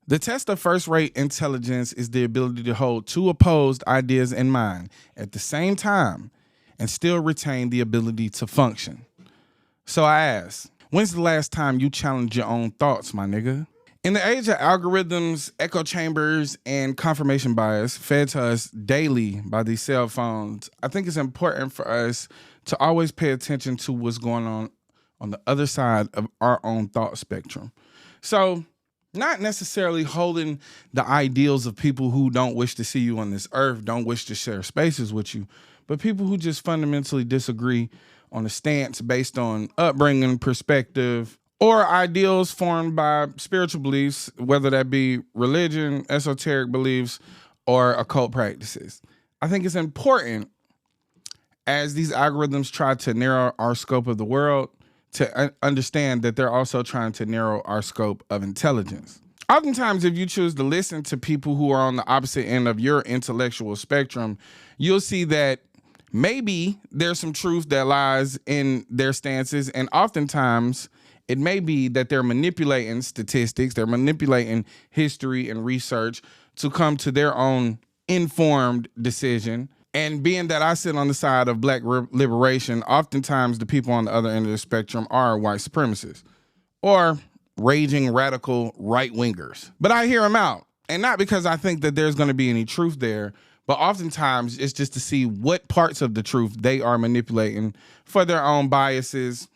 The test of first-rate intelligence is the ability to hold two opposed ideas in mind at the same time and still retain the ability to function. So I ask, when's the last time you challenged your own thoughts, my nigga? In the age of algorithms, echo chambers, and confirmation bias fed to us daily by these cell phones, I think it's important for us to always pay attention to what's going on the other side of our own thought spectrum. So, not necessarily holding the ideals of people who don't wish to see you on this earth, don't wish to share spaces with you, but people who just fundamentally disagree on a stance based on upbringing, perspective, or ideals formed by spiritual beliefs, whether that be religion, esoteric beliefs, or occult practices. I think it's important as these algorithms try to narrow our scope of the world to understand that they're also trying to narrow our scope of intelligence. Oftentimes, if you choose to listen to people who are on the opposite end of your intellectual spectrum, you'll see that maybe there's some truth that lies in their stances, and oftentimes it may be that they're manipulating statistics, they're manipulating history and research to come to their own informed decision. And being that I sit on the side of black liberation, oftentimes the people on the other end of the spectrum are white supremacists or raging radical right-wingers. But I hear them out, and not because I think that there's going to be any truth there, but oftentimes it's just to see what parts of the truth they are manipulating for their own biases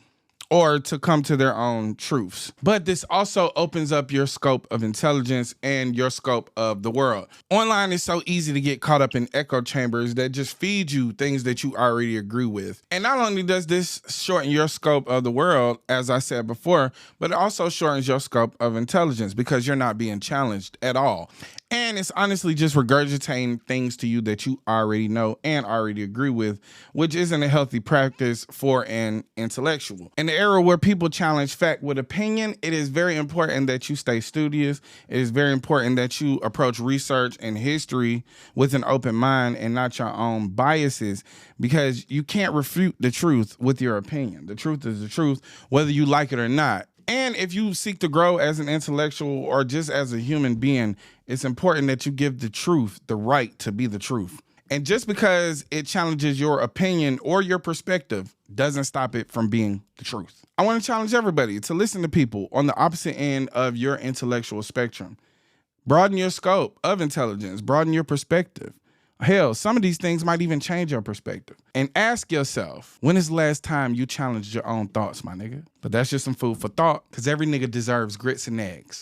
or to come to their own truths. But this also opens up your scope of intelligence and your scope of the world. Online is so easy to get caught up in echo chambers that just feed you things that you already agree with. And not only does this shorten your scope of the world, as I said before, but it also shortens your scope of intelligence because you're not being challenged at all. And it's honestly just regurgitating things to you that you already know and already agree with, which isn't a healthy practice for an intellectual. In the era where people challenge fact with opinion, it is very important that you stay studious. It is very important that you approach research and history with an open mind and not your own biases, because you can't refute the truth with your opinion. The truth is the truth, whether you like it or not. And if you seek to grow as an intellectual or just as a human being, it's important that you give the truth the right to be the truth. And just because it challenges your opinion or your perspective doesn't stop it from being the truth. I want to challenge everybody to listen to people on the opposite end of your intellectual spectrum. Broaden your scope of intelligence, broaden your perspective. Hell, some of these things might even change your perspective. And ask yourself, when is the last time you challenged your own thoughts, my nigga? But that's just some food for thought, because every nigga deserves grits and eggs.